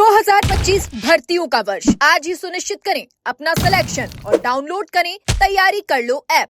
2025 भर्तियों का वर्ष आज ही सुनिश्चित करें अपना सिलेक्शन और डाउनलोड करें तैयारी कर लो ऐप।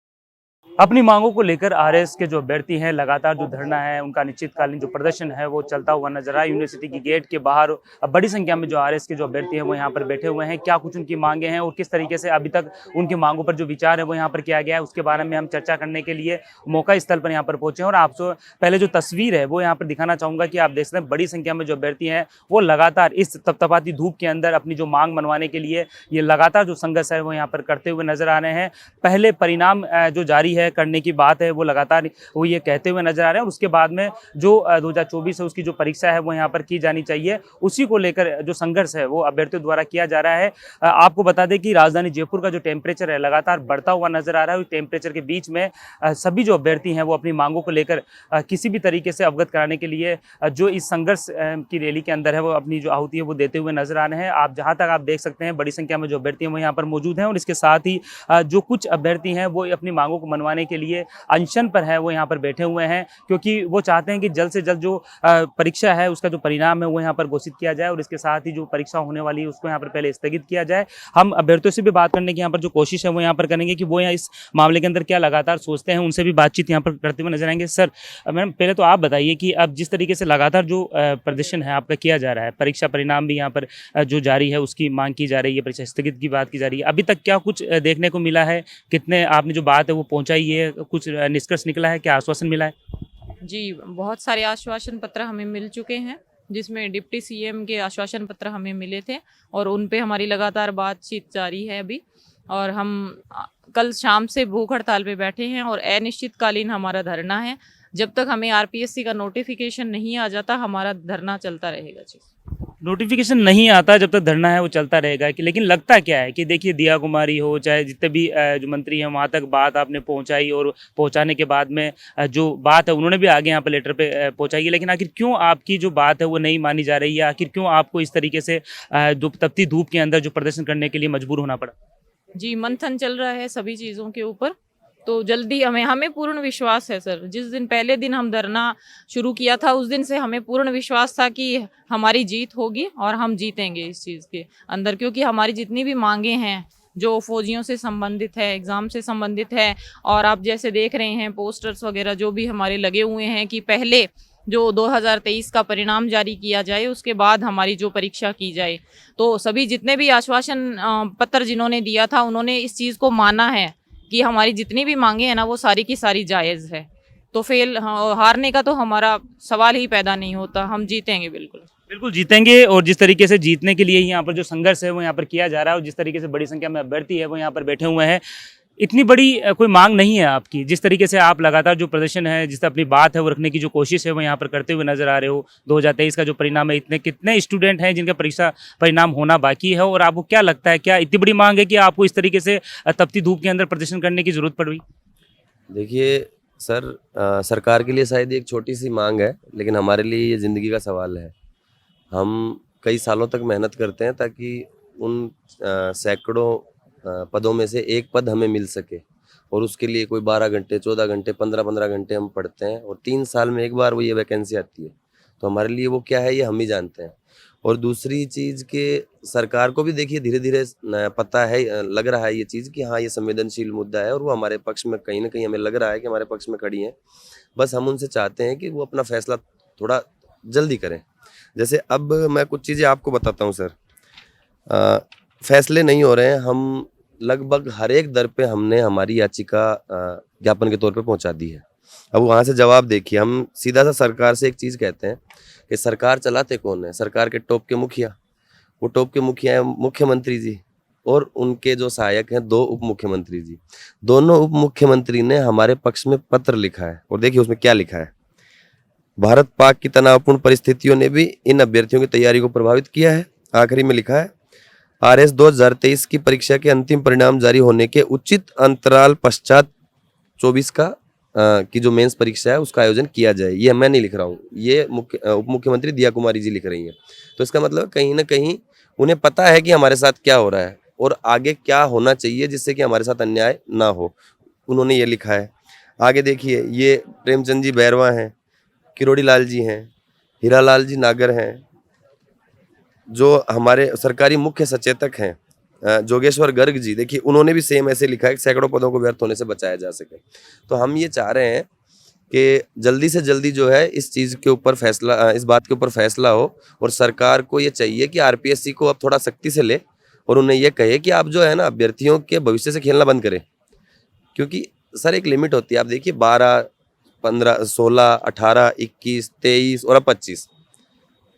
अपनी मांगों को लेकर आरएस के जो अभ्यर्थी हैं लगातार जो धरना है उनका निश्चितकालीन जो प्रदर्शन है वो चलता हुआ नजर आया। यूनिवर्सिटी की गेट के बाहर बड़ी संख्या में जो आरएस के जो अभ्यर्थी हैं वो यहाँ पर बैठे हुए हैं। क्या कुछ उनकी मांगे हैं और किस तरीके से अभी तक उनकी मांगों पर जो विचार है वो यहाँ पर किया गया है, उसके बारे में हम चर्चा करने के लिए मौका स्थल पर यहाँ पर पहुंचे हैं। और आपसे पहले जो तस्वीर है वो यहाँ पर दिखाना चाहूंगा कि आप देख सकते हैं बड़ी संख्या में जो अभ्यर्थी हैं वो लगातार इस तपतपाती धूप के अंदर अपनी जो मांग मनवाने के लिए ये लगातार जो संघर्ष है वो यहाँ पर करते हुए नजर आ रहे हैं। पहले परिणाम जो जारी है करने की बात है वो लगातार वो ये कहते हुए नजर आ रहे हैं और उसके बाद में जो 2024 है उसकी जो परीक्षा है वो यहाँ पर की जानी चाहिए, उसी को लेकर जो संघर्ष है वो अभ्यर्थियों द्वारा किया जा रहा है। आपको बता दें कि राजधानी जयपुर का जो टेम्परेचर है लगातार बढ़ता हुआ नजर आ रहा है। उस टेम्परेचर के बीच में सभी जो अभ्यर्थी हैं वो अपनी मांगों को लेकर किसी भी तरीके से अवगत कराने के लिए जो इस संघर्ष की रैली के अंदर है वो अपनी जो आहुति है वो देते हुए नजर आ रहे हैं। आप जहाँ तक आप देख सकते हैं बड़ी संख्या में जो अभ्यर्थी हैं वो यहाँ पर मौजूद हैं और इसके साथ ही जो कुछ अभ्यर्थी हैं वो अपनी मांगों को मनवाने के लिए अनशन पर है वो यहाँ पर बैठे हुए हैं, क्योंकि वो चाहते हैं कि जल्द से जल्द जो परीक्षा है उसका जो परिणाम है वो यहाँ पर घोषित किया जाए और इसके साथ ही जो परीक्षा होने वाली है उसको यहाँ पर पहले स्थगित किया जाए। हम अभ्यर्थियों से भी बात करने की यहाँ पर जो कोशिश है वो यहाँ पर करेंगे कि वो यहाँ इस मामले के अंदर क्या लगातार सोचते हैं, उनसे भी बातचीत यहाँ पर करते हुए नजर आएंगे। सर मैडम पहले तो आप बताइए कि अब जिस तरीके से लगातार जो प्रदर्शन है आपका किया जा रहा है, परीक्षा परिणाम भी यहाँ पर जो जारी है उसकी मांग की जा रही है, परीक्षा स्थगित की बात की जा रही है, अभी तक क्या कुछ देखने को मिला है? कितने आपने जो बात है वो पहुँचाई है, कुछ निष्कर्ष निकला है, क्या आश्वासन मिला है? जी, बहुत सारे आश्वासन पत्र हमें मिल चुके हैं, जिसमें डिप्टी सीएम के आश्वासन पत्र हमें मिले थे और उन पे हमारी लगातार बातचीत जारी है अभी। और हम कल शाम से भूख हड़ताल पे बैठे हैं और अनिश्चितकालीन हमारा धरना है। जब तक हमें आरपीएससी का नोटिफिकेशन नहीं आ जाता हमारा धरना चलता रहेगा। जी, नोटिफिकेशन नहीं आता जब तक धरना है वो चलता रहेगा कि, लेकिन लगता क्या है कि देखिए दिया कुमारी हो चाहे जितने भी जो मंत्री हैं वहाँ तक बात आपने पहुँचाई और पहुँचाने के बाद में जो बात है उन्होंने भी आगे यहाँ पर लेटर पे पहुँचाई है, लेकिन आखिर क्यों आपकी जो बात है वो नहीं मानी जा रही है? आखिर क्यों आपको इस तरीके से तपती धूप के अंदर जो प्रदर्शन करने के लिए मजबूर होना पड़ा? जी, मंथन चल रहा है सभी चीज़ों के ऊपर, तो जल्दी हमें पूर्ण विश्वास है सर। जिस दिन पहले दिन हम धरना शुरू किया था उस दिन से हमें पूर्ण विश्वास था कि हमारी जीत होगी और हम जीतेंगे इस चीज़ के अंदर, क्योंकि हमारी जितनी भी मांगे हैं जो फौजियों से संबंधित है, एग्ज़ाम से संबंधित है, और आप जैसे देख रहे हैं पोस्टर्स वगैरह जो भी हमारे लगे हुए हैं कि पहले जो 2023 का परिणाम जारी किया जाए उसके बाद हमारी जो परीक्षा की जाए। तो सभी जितने भी आश्वासन पत्र जिन्होंने दिया था उन्होंने इस चीज़ को माना है कि हमारी जितनी भी मांगे हैं ना वो सारी की सारी जायज़ है। तो हारने का तो हमारा सवाल ही पैदा नहीं होता, हम जीतेंगे, बिल्कुल जीतेंगे। और जिस तरीके से जीतने के लिए यहाँ पर जो संघर्ष है वो यहाँ पर किया जा रहा है और जिस तरीके से बड़ी संख्या में अभ्यर्थी है वो यहाँ पर बैठे हुए हैं, इतनी बड़ी कोई मांग नहीं है आपकी। जिस तरीके से आप लगातार जो प्रदर्शन है, जिस अपनी बात है वो रखने की जो कोशिश है वो यहाँ पर करते हुए नजर आ रहे हो। 2023 का जो परिणाम है, इतने कितने स्टूडेंट हैं जिनका परीक्षा परिणाम होना बाकी है और आपको क्या लगता है क्या इतनी बड़ी मांग है कि आपको इस तरीके से तपती धूप के अंदर प्रदर्शन करने की जरूरत पड़ रही? देखिए सर, सरकार के लिए शायद एक छोटी सी मांग है, लेकिन हमारे लिए ये ज़िंदगी का सवाल है। हम कई सालों तक मेहनत करते हैं ताकि उन सैकड़ों पदों में से एक पद हमें मिल सके, और उसके लिए कोई 12 घंटे 14 घंटे 15-15 घंटे हम पढ़ते हैं और 3 साल में एक बार वो ये वैकेंसी आती है। तो हमारे लिए वो क्या है ये हम ही जानते हैं। और दूसरी चीज़ कि सरकार को भी देखिए धीरे धीरे पता है, लग रहा है ये चीज़ कि हाँ ये संवेदनशील मुद्दा है और वो हमारे पक्ष में कहीं ना कहीं हमें लग रहा है कि हमारे पक्ष में खड़ी हैं। बस हम उनसे चाहते हैं कि वो अपना फैसला थोड़ा जल्दी करें। जैसे अब मैं कुछ चीज़ें आपको बताता हूँ सर, फैसले नहीं हो रहे हैं। हम लगभग हर एक दर पे हमने हमारी याचिका ज्ञापन के तौर पे पहुंचा दी है। अब वहाँ से जवाब देखिए, हम सीधा सा सरकार से एक चीज़ कहते हैं कि सरकार चलाते कौन है? सरकार के टॉप के मुखिया। वो टॉप के मुखिया हैं मुख्यमंत्री जी और उनके जो सहायक हैं 2 उप मुख्यमंत्री जी। दोनों उप मुख्यमंत्री ने हमारे पक्ष में पत्र लिखा है और देखिए उसमें क्या लिखा है। भारत पाक की तनावपूर्ण परिस्थितियों ने भी इन अभ्यर्थियों की तैयारी को प्रभावित किया है। आखिरी में लिखा है आरएस 2023 की परीक्षा के अंतिम परिणाम जारी होने के उचित अंतराल पश्चात 24 का की जो मेंस परीक्षा है उसका आयोजन किया जाए। ये मैं नहीं लिख रहा हूँ, ये उप मुख्यमंत्री दिया कुमारी जी लिख रही हैं। तो इसका मतलब कहीं ना कहीं उन्हें पता है कि हमारे साथ क्या हो रहा है और आगे क्या होना चाहिए जिससे कि हमारे साथ अन्याय ना हो। उन्होंने ये लिखा है। आगे देखिए, ये प्रेमचंद जी बैरवा हैं, किरोड़ी लाल जी हैं, हीरालाल जी नागर हैं, जो हमारे सरकारी मुख्य सचेतक हैं जोगेश्वर गर्ग जी, देखिए उन्होंने भी सेम ऐसे लिखा है कि सैकड़ों पदों को व्यर्थ होने से बचाया जा सके। तो हम ये चाह रहे हैं कि जल्दी से जल्दी जो है इस चीज़ के ऊपर फैसला, इस बात के ऊपर फैसला हो, और सरकार को ये चाहिए कि आरपीएससी को अब थोड़ा सख्ती से ले और उन्हें ये कहे कि आप जो है ना अभ्यर्थियों के भविष्य से खेलना बंद करें। क्योंकि सर एक लिमिट होती है, आप देखिए 12, 15, 16, 18, 21, 23 और अब 25,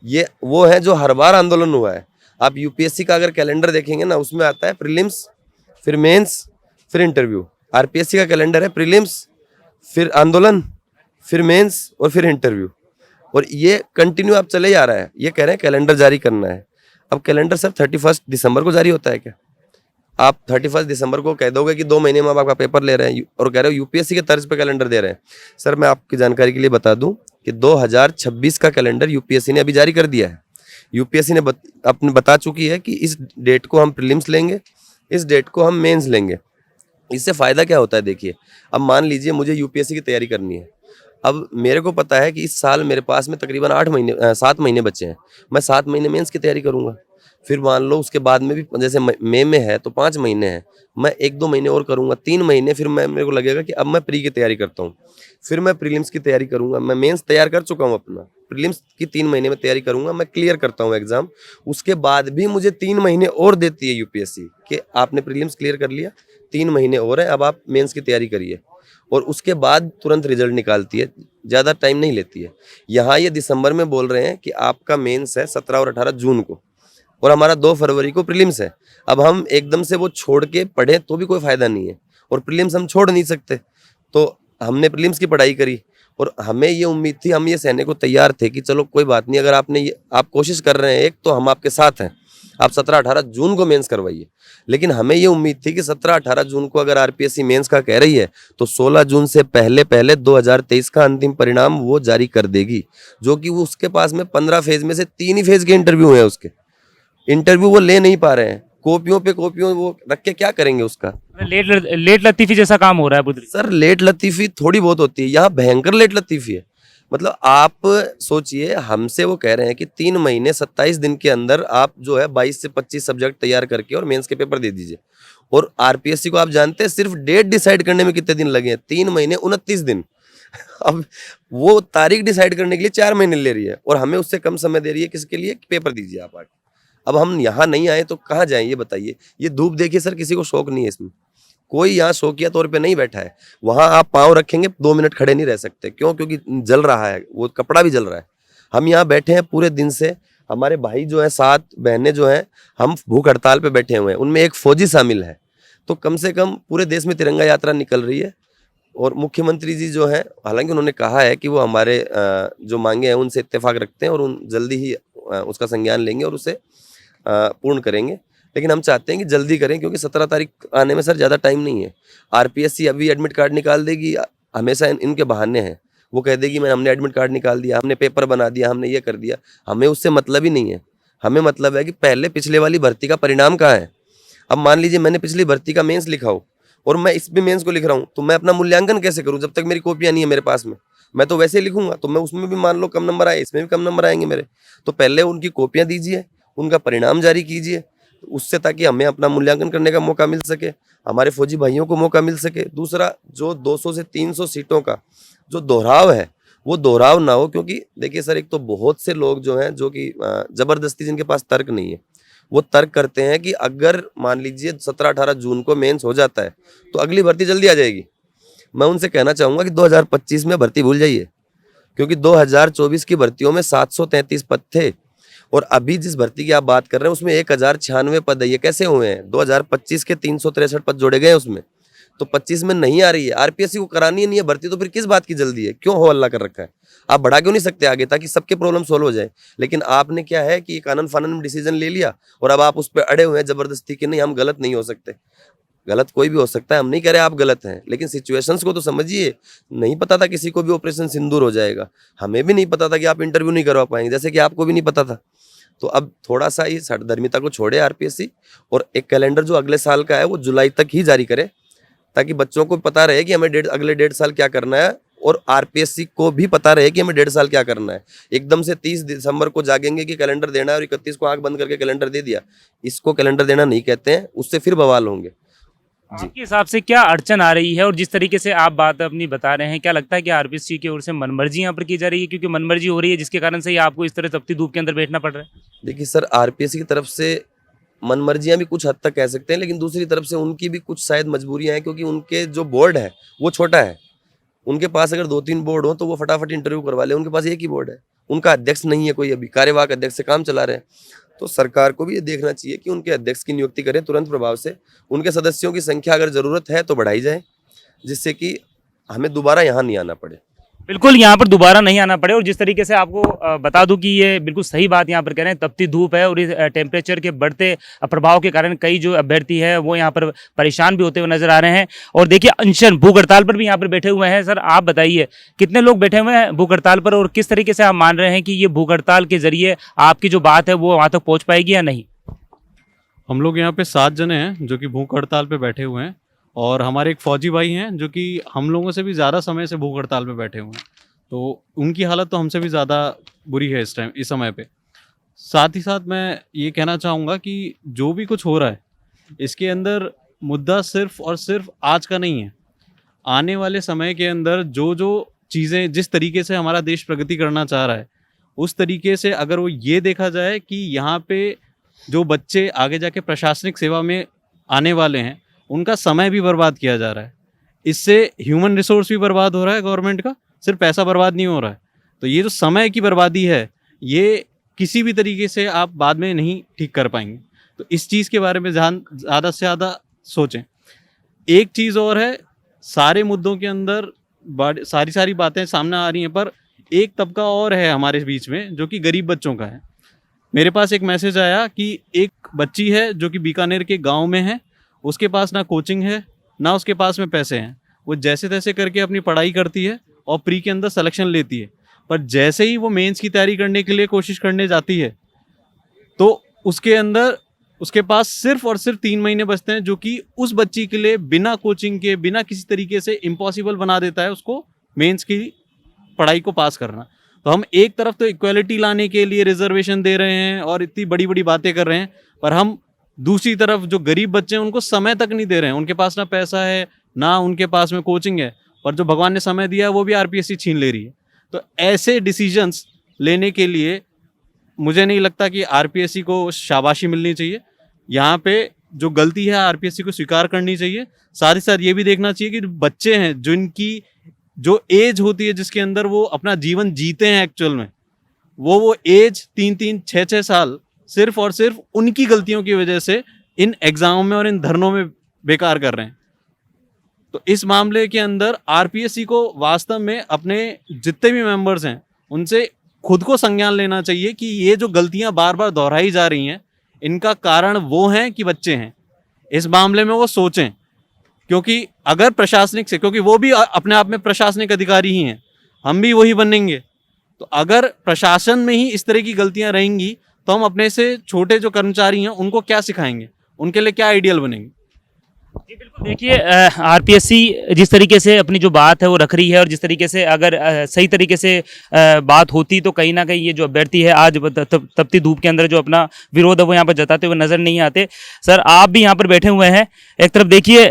ये वो है जो हर बार आंदोलन हुआ है। आप यूपीएससी का अगर कैलेंडर देखेंगे ना, उसमें आता है प्रीलिम्स, फिर मेंस, फिर इंटरव्यू। आरपीएससी का कैलेंडर है प्रीलिम्स, फिर आंदोलन, फिर मेंस और फिर इंटरव्यू, और ये कंटिन्यू आप चले जा रहा है। ये कह रहे हैं कैलेंडर जारी करना है। अब कैलेंडर सर 31 दिसंबर को जारी होता है क्या? आप 31 दिसंबर को कह दोगे कि 2 महीने में आप आपका पेपर ले रहे हैं और कह रहे हो यूपीएससी के तर्ज पे कैलेंडर दे रहे हैं। सर मैं आपकी जानकारी के लिए बता दूं कि 2026 का कैलेंडर यूपीएससी ने अभी जारी कर दिया है। यूपीएससी ने अपने बता चुकी है कि इस डेट को हम प्रीलिम्स लेंगे, इस डेट को हम मेंस लेंगे। इससे फ़ायदा क्या होता है देखिए, अब मान लीजिए मुझे यूपीएससी की तैयारी करनी है। अब मेरे को पता है कि इस साल मेरे पास में तकरीबन 7 महीने बचे हैं। मैं 7 महीने मेंस की तैयारी करूंगा, फिर मान लो उसके बाद में भी जैसे मई में है तो 5 महीने हैं, मैं 1-2 महीने और करूंगा, 3 महीने, फिर मेरे को लगेगा कि अब मैं प्री की तैयारी करता हूँ, फिर मैं प्रीलिम्स की तैयारी करूंगा। मैं मेंस तैयार कर चुका हूँ अपना, प्रीलिम्स की 3 महीने में तैयारी करूंगा, मैं क्लियर करता हूँ एग्जाम। उसके बाद भी मुझे 3 महीने और देती है यूपीएससी कि आपने प्रीलिम्स क्लियर कर लिया, 3 महीने और है, अब आप मेंस की तैयारी करिए, और उसके बाद तुरंत रिजल्ट निकालती है, ज़्यादा टाइम नहीं लेती है। यहाँ ये दिसंबर में बोल रहे हैं कि आपका मेंस है 17 और 18 जून को, और हमारा 2 फरवरी को प्रीलिम्स है। अब हम एकदम से वो छोड़ के पढ़ें तो भी कोई फ़ायदा नहीं है, और प्रीलिम्स हम छोड़ नहीं सकते। तो हमने प्रीलिम्स की पढ़ाई करी, और हमें ये उम्मीद थी, हम ये सहने को तैयार थे कि चलो कोई बात नहीं, अगर आप कोशिश कर रहे हैं एक, तो हम आपके साथ हैं, आप 17-18 जून को मेंस करवाइए। लेकिन हमें ये उम्मीद थी कि 17-18 जून को अगर आरपीएससी मेंस का कह रही है तो 16 जून से पहले 2023 का अंतिम परिणाम वो जारी कर देगी, जो कि वो उसके पास में 15 फेज में से 3 ही फेज के इंटरव्यू हैं। उसके इंटरव्यू वो ले नहीं पा रहे हैं, कॉपियों पे कॉपियों वो रख के क्या करेंगे उसका। लेट लतीफी जैसा काम हो रहा है बुद्री। सर लेट लतीफी थोड़ी बहुत होती है, यहाँ भयंकर लेट लतीफी है। मतलब आप सोचिए, हमसे वो कह रहे हैं कि 3 महीने 27 दिन के अंदर आप जो है 22 से 25 सब्जेक्ट तैयार करके और मेंस के पेपर दे दीजिए। और आरपीएससी को आप जानते हैं सिर्फ डेट डिसाइड करने में कितने दिन लगे हैं? 3 महीने 29 दिन। अब वो तारीख डिसाइड करने के लिए 4 महीने ले रही है, और हमें उससे कम समय दे रही है किसके लिए? पेपर दीजिए आप आगे। अब हम यहाँ नहीं आए तो कहाँ जाएं ये बताइए। ये धूप देखिए सर, किसी को शौक नहीं है इसमें, कोई यहाँ शौकिया तौर पे नहीं बैठा है। वहाँ आप पाँव रखेंगे 2 मिनट खड़े नहीं रह सकते। क्यों? क्योंकि जल रहा है, वो कपड़ा भी जल रहा है। हम यहाँ बैठे हैं पूरे दिन से, हमारे भाई जो है 7 बहनें जो हैं, हम भूख हड़ताल पे बैठे हुए हैं, उनमें एक फौजी शामिल है। तो कम से कम पूरे देश में तिरंगा यात्रा निकल रही है, और मुख्यमंत्री जी जो है, हालांकि उन्होंने कहा है कि वो हमारे जो मांगे हैं उनसे इत्तेफाक रखते हैं, और उन जल्दी ही उसका संज्ञान लेंगे और उसे पूर्ण करेंगे। लेकिन हम चाहते हैं कि जल्दी करें, क्योंकि 17 तारीख आने में सर ज़्यादा टाइम नहीं है। आरपीएससी अभी एडमिट कार्ड निकाल देगी, हमेशा इनके बहाने हैं। वो कह देगी हमने एडमिट कार्ड निकाल दिया, हमने पेपर बना दिया, हमने ये कर दिया। हमें उससे मतलब ही नहीं है। हमें मतलब है कि पहले पिछले वाली भर्ती का परिणाम कहाँ है। अब मान लीजिए मैंने पिछली भर्ती का मेंस लिखा हो और मैं इस भी मेंस को लिख रहा हूँ, तो मैं अपना मूल्यांकन कैसे करूँ जब तक मेरी कॉपियाँ नहीं है मेरे पास में? मैं तो वैसे लिखूंगा, तो मैं उसमें भी मान लो कम नंबर आए, इसमें भी कम नंबर आएंगे मेरे। तो पहले उनकी कॉपियाँ दीजिए, उनका परिणाम जारी कीजिए, उससे ताकि हमें अपना मूल्यांकन करने का मौका मिल सके, हमारे फौजी भाइयों को मौका मिल सके। दूसरा, जो 200 से 300 सीटों का जो दोहराव है वो दोहराव ना हो, क्योंकि देखिए सर, एक तो बहुत से लोग जो हैं, जो कि ज़बरदस्ती, जिनके पास तर्क नहीं है, वो तर्क करते हैं कि अगर मान लीजिए 17-18 जून को मेंस हो जाता है तो अगली भर्ती जल्दी आ जाएगी। मैं उनसे कहना चाहूँगा कि 2025 में भर्ती भूल जाइए, क्योंकि 2024 की भर्तियों में 733 पद थे, और अभी जिस भर्ती की आप बात कर रहे हैं उसमें 1096 पद है। ये कैसे हुए हैं? 2025 के 363 पद जोड़े गए उसमें, तो 25 में नहीं आ रही है। आरपीएससी को करानी नहीं है भर्ती, तो फिर किस बात की जल्दी है? क्यों हो हल्ला कर रखा है? आप बढ़ा क्यों नहीं सकते आगे, ताकि सबके प्रॉब्लम सोल्व हो जाए? लेकिन आपने क्या है कि कानून फानन में डिसीजन ले लिया, और अब आप उस पर अड़े हुए हैं जबरदस्ती कि नहीं हम गलत नहीं हो सकते। गलत कोई भी हो सकता है, हम नहीं कह रहे आप गलत हैं, लेकिन सिचुएशंस को तो समझिए। नहीं पता था किसी को भी ऑपरेशन सिंदूर हो जाएगा, हमें भी नहीं पता था कि आप इंटरव्यू नहीं करवा पाएंगे, जैसे कि आपको भी नहीं पता था। तो अब थोड़ा सा ही सरदर्मिता को छोड़े आरपीएससी, और एक कैलेंडर जो अगले साल का है वो जुलाई तक ही जारी करे, ताकि बच्चों को पता रहे कि हमें अगले 1.5 साल क्या करना है, और आरपीएससी को भी पता रहे कि हमें 1.5 साल क्या करना है। एकदम से 30 दिसंबर को जागेंगे कि कैलेंडर देना है और 31 को आंख बंद करके कैलेंडर दे दिया, इसको कैलेंडर देना नहीं कहते हैं, उससे फिर बवाल होंगे। आपके हिसाब से क्या अड़चन आ रही है, और जिस तरीके से आप बात अपनी बता रहे हैं, क्या लगता है कि आरपीएससी की ओर से मनमर्जी यहाँ पर की जा रही है, क्योंकि मनमर्जी हो रही है जिसके कारण से ही आपको इस तरह तपती धूप के अंदर बैठना पड़ रहा है? देखिए सर, आरपीएससी की तरफ से मनमर्जियां भी कुछ हद तक कह सकते हैं, लेकिन दूसरी तरफ से उनकी भी कुछ शायद मजबूरियां हैं, क्योंकि उनके जो बोर्ड है वो छोटा है। उनके पास अगर 2-3 बोर्ड हो तो वो फटाफट इंटरव्यू करवा ले, उनके पास एक ही बोर्ड है, उनका अध्यक्ष नहीं है कोई, अभी कार्यवाहक अध्यक्ष से काम चला रहे हैं। तो सरकार को भी ये देखना चाहिए कि उनके अध्यक्ष की नियुक्ति करें तुरंत प्रभाव से, उनके सदस्यों की संख्या अगर जरूरत है तो बढ़ाई जाए, जिससे कि हमें दोबारा यहाँ नहीं आना पड़े। बिल्कुल, यहाँ पर दोबारा नहीं आना पड़े। और जिस तरीके से आपको बता दूं कि ये बिल्कुल सही बात यहाँ पर कह रहे हैं, तपती धूप है और इस टेम्परेचर के बढ़ते प्रभाव के कारण कई जो अभ्यर्थी है वो यहाँ पर परेशान भी होते हुए नजर आ रहे हैं। और देखिए, अनशन भूख हड़ताल पर भी यहाँ पर बैठे हुए हैं। सर, आप बताइए कितने लोग बैठे हुए हैं भूख हड़ताल पर, और किस तरीके से आप मान रहे हैं कि ये भूख हड़ताल के जरिए आपकी जो बात है वो वहाँ तक पहुँच पाएगी या नहीं? हम लोग यहाँ पे 7 जने हैं जो कि भूख हड़ताल पे बैठे हुए हैं, और हमारे एक फौजी भाई हैं जो कि हम लोगों से भी ज़्यादा समय से भूख हड़ताल पे बैठे हुए हैं। तो उनकी हालत तो हमसे भी ज़्यादा बुरी है इस समय पे। साथ ही साथ मैं ये कहना चाहूँगा कि जो भी कुछ हो रहा है इसके अंदर मुद्दा सिर्फ और सिर्फ आज का नहीं है। आने वाले समय के अंदर जो जो चीज़ें, जिस तरीके से हमारा देश प्रगति करना चाह रहा है, उस तरीके से अगर वो ये देखा जाए कि यहाँ पे जो बच्चे आगे जाके प्रशासनिक सेवा में आने वाले हैं उनका समय भी बर्बाद किया जा रहा है। इससे ह्यूमन रिसोर्स भी बर्बाद हो रहा है गवर्नमेंट का, सिर्फ पैसा बर्बाद नहीं हो रहा है। तो ये जो समय की बर्बादी है ये किसी भी तरीके से आप बाद में नहीं ठीक कर पाएंगे। तो इस चीज़ के बारे में ज़्यादा से ज़्यादा सोचें। एक चीज़ और है, सारे मुद्दों के अंदर सारी बातें सामने आ रही हैं, पर एक तबका और है हमारे बीच में जो कि गरीब बच्चों का है। मेरे पास एक मैसेज आया कि एक बच्ची है जो कि बीकानेर के गांव में है, उसके पास ना कोचिंग है ना उसके पास में पैसे हैं। वो जैसे तैसे करके अपनी पढ़ाई करती है और प्री के अंदर सिलेक्शन लेती है, पर जैसे ही वो मेंस की तैयारी करने के लिए कोशिश करने जाती है तो उसके अंदर उसके पास सिर्फ और सिर्फ 3 महीने बचते हैं, जो कि उस बच्ची के लिए बिना कोचिंग के, बिना किसी तरीके से इम्पॉसिबल बना देता है उसको मेंस की पढ़ाई को पास करना। तो हम एक तरफ तो इक्वालिटी लाने के लिए रिजर्वेशन दे रहे हैं और इतनी बड़ी बड़ी बातें कर रहे हैं, पर हम दूसरी तरफ जो गरीब बच्चे हैं उनको समय तक नहीं दे रहे हैं। उनके पास ना पैसा है ना उनके पास में कोचिंग है, पर जो भगवान ने समय दिया है वो भी आरपीएससी छीन ले रही है। तो ऐसे डिसीजंस लेने के लिए मुझे नहीं लगता कि आरपीएससी को शाबाशी मिलनी चाहिए। यहाँ पे जो गलती है आरपीएससी को स्वीकार करनी चाहिए। साथ ही साथ ये भी देखना चाहिए कि बच्चे हैं जिनकी जो एज होती है जिसके अंदर वो अपना जीवन जीते हैं एक्चुअल में, वो एज 3-3, 6-6 साल सिर्फ और सिर्फ उनकी गलतियों की वजह से इन एग्जामों में और इन धरनों में बेकार कर रहे हैं। तो इस मामले के अंदर आरपीएससी को वास्तव में अपने जितने भी मेंबर्स हैं उनसे खुद को संज्ञान लेना चाहिए कि ये जो गलतियां बार बार दोहराई जा रही हैं इनका कारण वो हैं कि बच्चे हैं। इस मामले में वो सोचें, क्योंकि अगर प्रशासनिक से, क्योंकि वो भी अपने आप में प्रशासनिक अधिकारी ही हैं, हम भी वही बनेंगे। तो अगर प्रशासन में ही इस तरह की गलतियां रहेंगी तो हम अपने से छोटे जो कर्मचारी हैं उनको क्या सिखाएंगे, उनके लिए क्या आइडियल बनेंगे। जी बिल्कुल, देखिए आरपीएससी जिस तरीके से अपनी जो बात है वो रख रही है, और जिस तरीके से अगर सही तरीके से बात होती तो कहीं ना कहीं ये जो अभ्यर्थी है आज तपती धूप के अंदर जो अपना विरोध है वो यहाँ पर जताते हुए नजर नहीं आते। सर, आप भी यहाँ पर बैठे हुए हैं, एक तरफ देखिए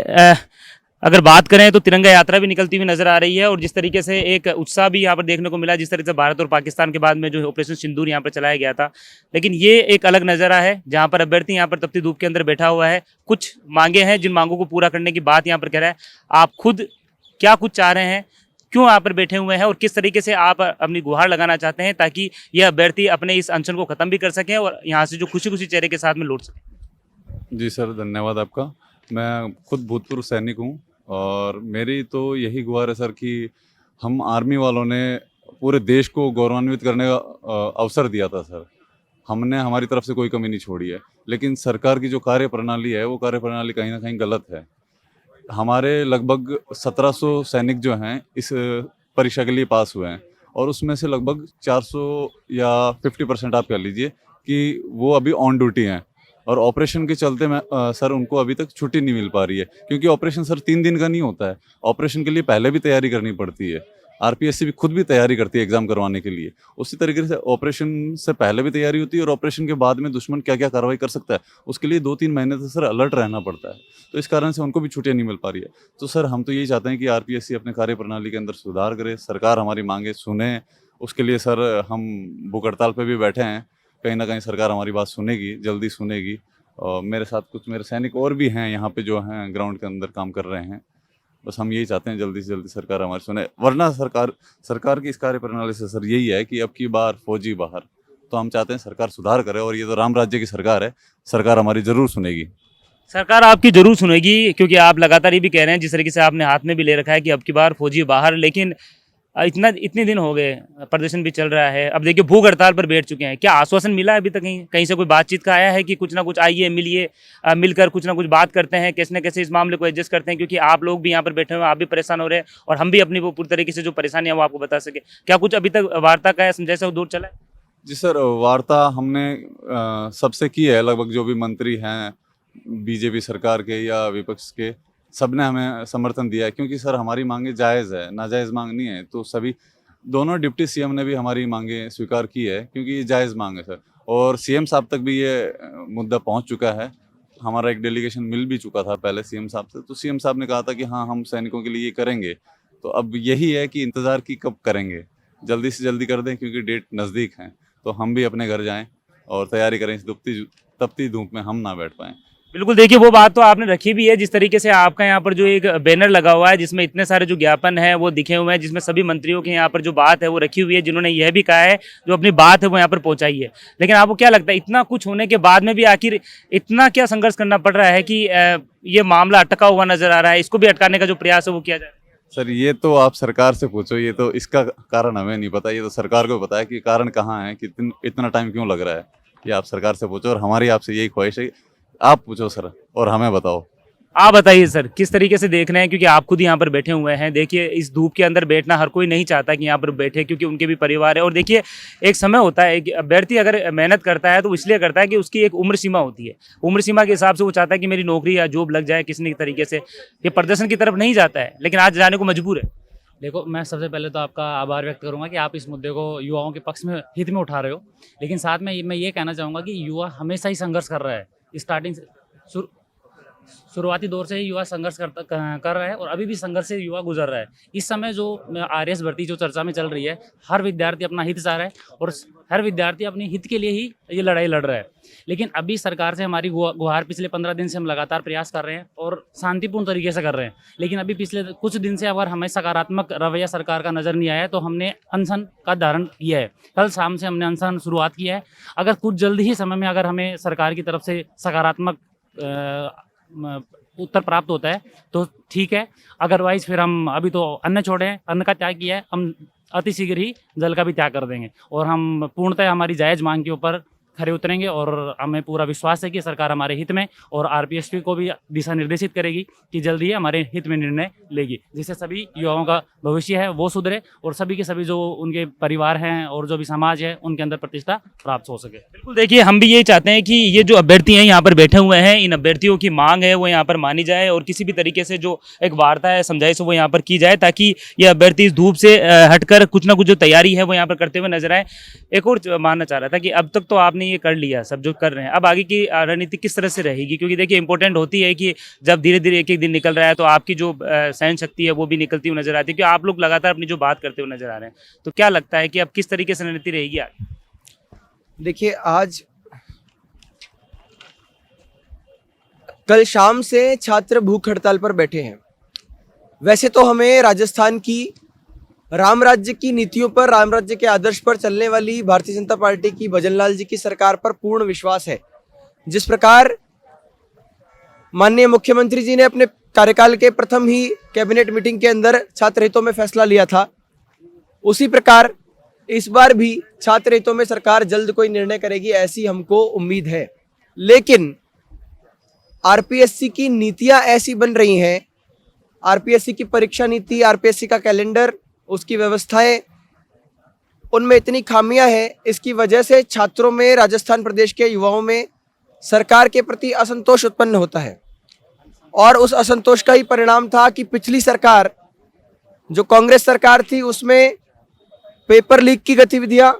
अगर बात करें तो तिरंगा यात्रा भी निकलती हुई नजर आ रही है, और जिस तरीके से एक उत्साह भी यहाँ पर देखने को मिला, जिस तरीके से भारत और पाकिस्तान के बाद में जो ऑपरेशन सिंदूर यहाँ पर चलाया गया था। लेकिन ये एक अलग नज़ारा है जहाँ पर अभ्यर्थी यहाँ पर तपती धूप के अंदर बैठा हुआ है, कुछ मांगे हैं जिन मांगों को पूरा करने की बात यहाँ पर कह रहा है। आप खुद क्या कुछ चाह रहे हैं, क्यों यहाँ पर बैठे हुए हैं, और किस तरीके से आप अपनी गुहार लगाना चाहते हैं ताकि यह अभ्यर्थी अपने इस अनशन को ख़त्म भी कर सकें और यहाँ से जो खुशी खुशी चेहरे के साथ में लौट सकें? जी सर, धन्यवाद आपका। मैं खुद भूतपूर्व सैनिक हूँ और मेरी तो यही गुहार है सर कि हम आर्मी वालों ने पूरे देश को गौरवान्वित करने का अवसर दिया था सर। हमने हमारी तरफ से कोई कमी नहीं छोड़ी है, लेकिन सरकार की जो कार्यप्रणाली है वो कार्यप्रणाली कहीं ना कहीं गलत है। हमारे लगभग 1700 सैनिक जो हैं इस परीक्षा के लिए पास हुए हैं, और उसमें से लगभग 400 या 50% आप कह लीजिए कि वो अभी ऑन ड्यूटी हैं, और ऑपरेशन के चलते सर उनको अभी तक छुट्टी नहीं मिल पा रही है, क्योंकि ऑपरेशन सर 3 दिन का नहीं होता है। ऑपरेशन के लिए पहले भी तैयारी करनी पड़ती है। आरपीएससी भी खुद भी तैयारी करती है एग्जाम करवाने के लिए। उसी तरीके से ऑपरेशन से पहले भी तैयारी होती है और ऑपरेशन के बाद में दुश्मन क्या क्या कार्रवाई कर सकता है उसके लिए 2-3 महीने तक सर अलर्ट रहना पड़ता है। तो इस कारण से उनको भी छुट्टियां नहीं मिल पा रही है। तो सर हम तो यही चाहते हैं कि आरपीएससी अपने कार्य प्रणाली के अंदर सुधार करे, सरकार हमारी मांगे सुने। उसके लिए सर हम भूख हड़ताल पर भी बैठे हैं, कहीं ना कहीं सरकार हमारी बात सुनेगी, जल्दी सुनेगी। और मेरे साथ कुछ मेरे सैनिक और भी हैं यहाँ पे जो हैं ग्राउंड के अंदर काम कर रहे हैं। बस हम यही चाहते हैं जल्दी से जल्दी सरकार हमारी सुने, वरना सरकार की इस कार्य प्रणाली से सर यही है कि अब की बार फौजी बाहर। तो हम चाहते हैं सरकार सुधार करे, और ये तो राम राज्य की सरकार है, सरकार हमारी जरूर सुनेगी। सरकार आपकी जरूर सुनेगी, क्योंकि आप लगातार ये भी कह रहे हैं, जिस तरीके से आपने हाथ में भी ले रखा है कि अब की बार फौजी बाहर। लेकिन इतने दिन हो गए, प्रदर्शन भी चल रहा है, अब देखिए भूख हड़ताल पर बैठ चुके हैं। क्या आश्वासन मिला है अभी तक कहीं से कोई बातचीत का आया है कि कुछ ना कुछ आइए मिलिए, मिलकर कुछ ना कुछ बात करते हैं, कैसे न कैसे इस मामले को एडजस्ट करते हैं? क्योंकि आप लोग भी यहाँ पर बैठे हुए हैं, आप भी परेशान हो रहे हैं और हम भी अपनी वो पूरी तरीके से जो परेशानी है वो आपको बता सके। क्या कुछ अभी तक वार्ता का समझाइश वो दूर चला है? जी सर, वार्ता हमने सबसे की है, लगभग जो भी मंत्री हैं बीजेपी सरकार के या विपक्ष के, सबने हमें समर्थन दिया है। क्योंकि सर हमारी मांगे जायज़ है, नाजायज़ मांग नहीं है। तो सभी दोनों डिप्टी सीएम ने भी हमारी मांगे स्वीकार की है, क्योंकि ये जायज़ मांग है सर। और सीएम साहब तक भी ये मुद्दा पहुंच चुका है। हमारा एक डेलीगेशन मिल भी चुका था पहले सीएम साहब से, तो सीएम साहब ने कहा था कि हाँ हम सैनिकों के लिए ये करेंगे। तो अब यही है कि इंतज़ार की कब करेंगे, जल्दी से जल्दी कर दें, क्योंकि डेट नज़दीक है। तो हम भी अपने घर जाएँ और तैयारी करें, इस तपती धूप में हम ना बैठ पाएँ। बिल्कुल, देखिए वो बात तो आपने रखी भी है, जिस तरीके से आपका यहाँ पर जो एक बैनर लगा हुआ है जिसमें इतने सारे जो ज्ञापन है वो दिखे हुए हैं, जिसमें सभी मंत्रियों के यहाँ पर जो बात है वो रखी हुई है, जिन्होंने यह भी कहा है जो अपनी बात है वो यहाँ पर पहुंचाई है। लेकिन आपको क्या लगता है, इतना कुछ होने के बाद में भी आखिर इतना क्या संघर्ष करना पड़ रहा है कि ये मामला अटका हुआ नजर आ रहा है? इसको भी अटकाने का जो प्रयास है वो किया जाए? सर ये तो आप सरकार से पूछो, ये तो इसका कारण हमें नहीं पता, ये तो सरकार को पता है कि कारण कहाँ है, कि इतना टाइम क्यों लग रहा है। ये आप सरकार से पूछो, और हमारी आपसे यही ख्वाहिश है, आप पूछो सर और हमें बताओ। आप बताइए सर, किस तरीके से देख रहे हैं? क्योंकि आप खुद यहाँ पर बैठे हुए हैं। देखिए इस धूप के अंदर बैठना हर कोई नहीं चाहता कि यहाँ पर बैठे, क्योंकि उनके भी परिवार है। और देखिए एक समय होता है कि अभ्यर्थी अगर मेहनत करता है तो इसलिए करता है कि उसकी एक उम्र सीमा होती है। उम्र सीमा के हिसाब से वो चाहता है कि मेरी नौकरी या जॉब लग जाए किसी न तरीके से। ये प्रदर्शन की तरफ नहीं जाता है, लेकिन आज जाने को मजबूर है। देखो, मैं सबसे पहले तो आपका आभार व्यक्त करूंगा कि आप इस मुद्दे को युवाओं के पक्ष में हित में उठा रहे हो। लेकिन साथ में मैं ये कहना चाहूँगा कि युवा हमेशा ही संघर्ष कर रहा है। स्टार्टिंग से शुरुआती दौर से ही युवा संघर्ष कर रहा है और अभी भी संघर्ष से युवा गुजर रहा है। इस समय जो आरएस भर्ती जो चर्चा में चल रही है, हर विद्यार्थी अपना हित चाह रहा है और हर विद्यार्थी अपने हित के लिए ही ये लड़ाई लड़ रहा है। लेकिन अभी सरकार से हमारी गुहार पिछले 15 दिन से हम लगातार प्रयास कर रहे हैं और शांतिपूर्ण तरीके से कर रहे हैं। लेकिन अभी पिछले कुछ दिन से अगर हमें सकारात्मक रवैया सरकार का नज़र नहीं आया तो हमने अनशन का धारण किया है। कल शाम से हमने अनशन शुरुआत किया है। अगर कुछ जल्द ही समय में अगर हमें सरकार की तरफ से सकारात्मक उत्तर प्राप्त होता है तो ठीक है, अदरवाइज फिर हम अभी तो अन्न छोड़े हैं, अन्न का त्याग किया है, हम अति शीघ्र ही जल का भी त्याग कर देंगे और हम पूर्णतः हमारी जायज़ मांग के ऊपर खड़े उतरेंगे। और हमें पूरा विश्वास है कि सरकार हमारे हित में और आरपीएससी को भी दिशा निर्देशित करेगी कि जल्दी ही हमारे हित में निर्णय लेगी, जिससे सभी युवाओं का भविष्य है वो सुधरे और सभी के सभी जो उनके परिवार हैं और जो भी समाज है उनके अंदर प्रतिष्ठा प्राप्त हो सके। बिल्कुल, देखिए हम भी यही चाहते हैं कि ये जो अभ्यर्थी हैं यहाँ पर बैठे हुए हैं, इन अभ्यर्थियों की मांग है वो यहाँ पर मानी जाए और किसी भी तरीके से जो एक वार्ता है समझाइश वो यहाँ पर की जाए, ताकि ये अभ्यर्थी इस धूप से हटकर कुछ ना कुछ जो तैयारी है वो यहाँ पर करते हुए नजर आए। एक और मानना चाह रहा था कि अब तक तो आपने ये कर लिया सब जो कर रहे हैं, अब आगे की रणनीति किस तरह से रहेगी? क्योंकि देखिए इंपॉर्टेंट होती है कि जब धीरे धीरे एक एक दिन निकल रहा है तो आपकी जो सहन शक्ति है वो भी निकलती हुई नजर आती है, क्योंकि आप लोग लगातार अपनी जो बात करते हुए नजर आ रहे हैं। तो क्या लगता है कि अब किस तरीके से रणनीति रहेगी आगे? देखिए, आज कल शाम से छात्र भूख हड़ताल पर बैठे हैं। वैसे तो हमें राजस्थान की राम राज्य की नीतियों पर, राम राज्य के आदर्श पर चलने वाली भारतीय जनता पार्टी की भजनलाल जी की सरकार पर पूर्ण विश्वास है। जिस प्रकार माननीय मुख्यमंत्री जी ने अपने कार्यकाल के प्रथम ही कैबिनेट मीटिंग के अंदर छात्र हितों में फैसला लिया था, उसी प्रकार इस बार भी छात्र हितों में सरकार जल्द कोई निर्णय करेगी, ऐसी हमको उम्मीद है। लेकिन आरपीएससी की नीतियां ऐसी बन रही हैं, आरपीएससी की परीक्षा नीति, आरपीएससी का कैलेंडर, उसकी व्यवस्थाएं, उनमें इतनी खामियां हैं। इसकी वजह से छात्रों में, राजस्थान प्रदेश के युवाओं में सरकार के प्रति असंतोष उत्पन्न होता है और उस असंतोष का ही परिणाम था कि पिछली सरकार जो कांग्रेस सरकार थी उसमें पेपर लीक की गतिविधियां,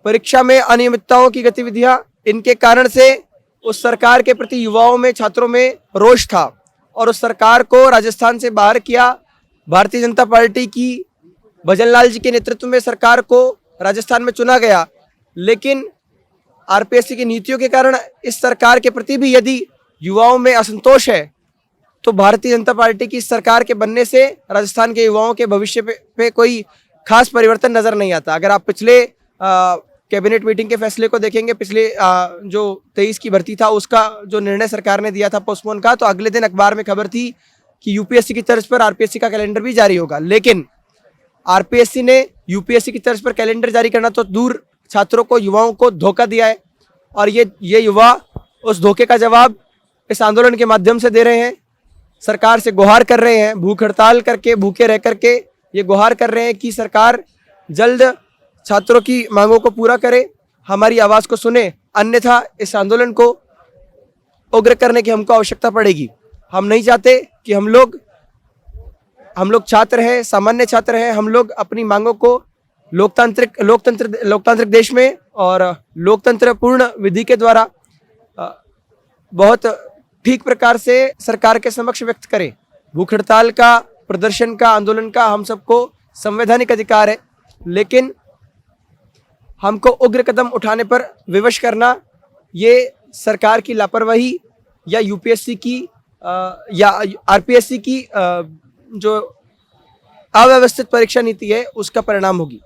परीक्षा में अनियमितताओं की गतिविधियां, इनके कारण से उस सरकार के प्रति युवाओं में, छात्रों में रोष था और उस सरकार को राजस्थान से बाहर किया। भारतीय जनता पार्टी की भजनलाल जी के नेतृत्व में सरकार को राजस्थान में चुना गया, लेकिन आरपीएससी की नीतियों के कारण इस सरकार के प्रति भी यदि युवाओं में असंतोष है तो भारतीय जनता पार्टी की सरकार के बनने से राजस्थान के युवाओं के भविष्य पे कोई खास परिवर्तन नजर नहीं आता। अगर आप पिछले कैबिनेट मीटिंग के फैसले को देखेंगे, पिछले जो 23 की भर्ती था उसका जो निर्णय सरकार ने दिया था पोस्टपोन का, तो अगले दिन अखबार में खबर थी कि यूपीएससी की तर्ज पर आरपीएससी का कैलेंडर भी जारी होगा। लेकिन आरपीएससी ने यूपीएससी की तर्ज पर कैलेंडर जारी करना तो दूर, छात्रों को, युवाओं को धोखा दिया है और ये युवा उस धोखे का जवाब इस आंदोलन के माध्यम से दे रहे हैं। सरकार से गुहार कर रहे हैं, भूख हड़ताल करके, भूखे रह करके ये गुहार कर रहे हैं कि सरकार जल्द छात्रों की मांगों को पूरा करे, हमारी आवाज़ को सुने, अन्यथा इस आंदोलन को उग्र करने की हमको आवश्यकता पड़ेगी। हम नहीं चाहते कि हम लोग छात्र हैं, सामान्य छात्र हैं, हम लोग अपनी मांगों को लोकतांत्रिक देश में और लोकतंत्र पूर्ण विधि के द्वारा बहुत ठीक प्रकार से सरकार के समक्ष व्यक्त करें। भूख हड़ताल का, प्रदर्शन का, आंदोलन का हम सबको संवैधानिक अधिकार है, लेकिन हमको उग्र कदम उठाने पर विवश करना ये सरकार की लापरवाही या यूपीएससी की या आरपीएससी की जो अव्यवस्थित परीक्षा नीति है उसका परिणाम होगी।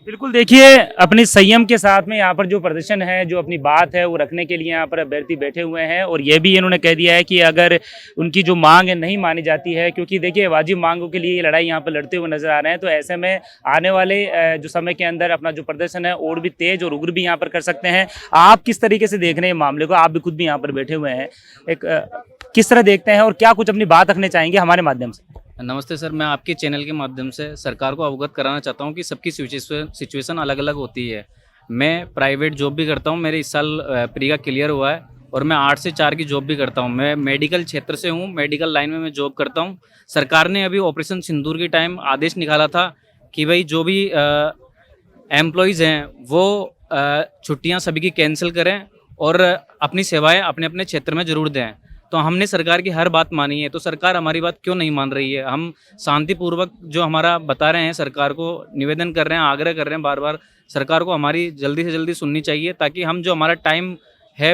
बिल्कुल, देखिए अपनी संयम के साथ में यहाँ पर जो प्रदर्शन है, जो अपनी बात है वो रखने के लिए यहाँ पर अभ्यर्थी बैठे हुए हैं और ये भी इन्होंने कह दिया है कि अगर उनकी जो मांग है नहीं मानी जाती है, क्योंकि देखिए वाजिब मांगों के लिए ये लड़ाई यहाँ पर लड़ते हुए नजर आ रहे हैं, तो ऐसे में आने वाले जो समय के अंदर अपना जो प्रदर्शन है और भी तेज और उग्र भी यहाँ पर कर सकते हैं। आप किस तरीके से देख रहे हैं मामले को? आप भी खुद भी यहाँ पर बैठे हुए हैं, किस तरह देखते हैं और क्या कुछ अपनी बात रखने चाहेंगे हमारे माध्यम से? नमस्ते सर, मैं आपके चैनल के माध्यम से सरकार को अवगत कराना चाहता हूं कि सबकी सिचुएशन अलग अलग होती है। मैं प्राइवेट जॉब भी करता हूं, मेरे इस साल प्री का क्लियर हुआ है और मैं 8 से 4 की जॉब भी करता हूं। मैं मेडिकल क्षेत्र से हूं, मेडिकल लाइन में मैं जॉब करता हूं। सरकार ने अभी ऑपरेशन सिंदूर के टाइम आदेश निकाला था कि भाई जो भी एम्प्लॉयज़ हैं वो छुट्टियाँ सभी की कैंसिल करें और अपनी सेवाएँ अपने अपने क्षेत्र में ज़रूर दें। तो हमने सरकार की हर बात मानी है, तो सरकार हमारी बात क्यों नहीं मान रही है? हम शांतिपूर्वक जो हमारा बता रहे हैं, सरकार को निवेदन कर रहे हैं, आग्रह कर रहे हैं बार बार, सरकार को हमारी जल्दी से जल्दी सुननी चाहिए ताकि हम जो हमारा टाइम है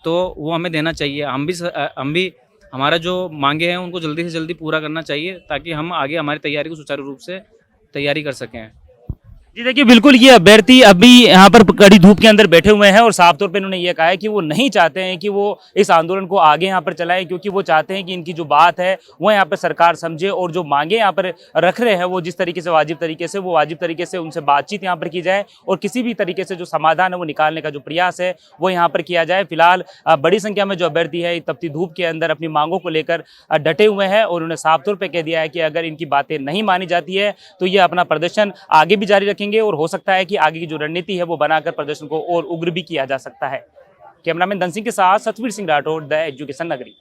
तो वो हमें देना चाहिए। हम भी हमारा जो मांगे हैं उनको जल्दी से जल्दी पूरा करना चाहिए ताकि हम आगे हमारी तैयारी को सुचारू रूप से तैयारी कर सकें। जी देखिए, बिल्कुल ये अभ्यर्थी अभी यहाँ पर कड़ी धूप के अंदर बैठे हुए हैं और साफ तौर पे इन्होंने ये कहा है कि वो नहीं चाहते हैं कि वो इस आंदोलन को आगे यहाँ पर चलाएं, क्योंकि वो चाहते हैं कि इनकी जो बात है वो यहाँ पर सरकार समझे और जो मांगे यहाँ पर रख रहे हैं वो जिस तरीके से वाजिब तरीके से उनसे बातचीत यहाँ पर की जाए और किसी भी तरीके से जो समाधान है वो निकालने का जो प्रयास है वो यहाँ पर किया जाए। फिलहाल बड़ी संख्या में जो अभ्यर्थी है तपती धूप के अंदर अपनी मांगों को लेकर डटे हुए हैं और उन्होंने साफ तौर पर कह दिया है कि अगर इनकी बातें नहीं मानी जाती है तो ये अपना प्रदर्शन आगे भी जारी रखेंगे और हो सकता है कि आगे की जो रणनीति है वो बनाकर प्रदर्शन को और उग्र भी किया जा सकता है। कैमरामैन धन सिंह के साथ सतवीर सिंह राठौड़, द एजुकेशन नगरी।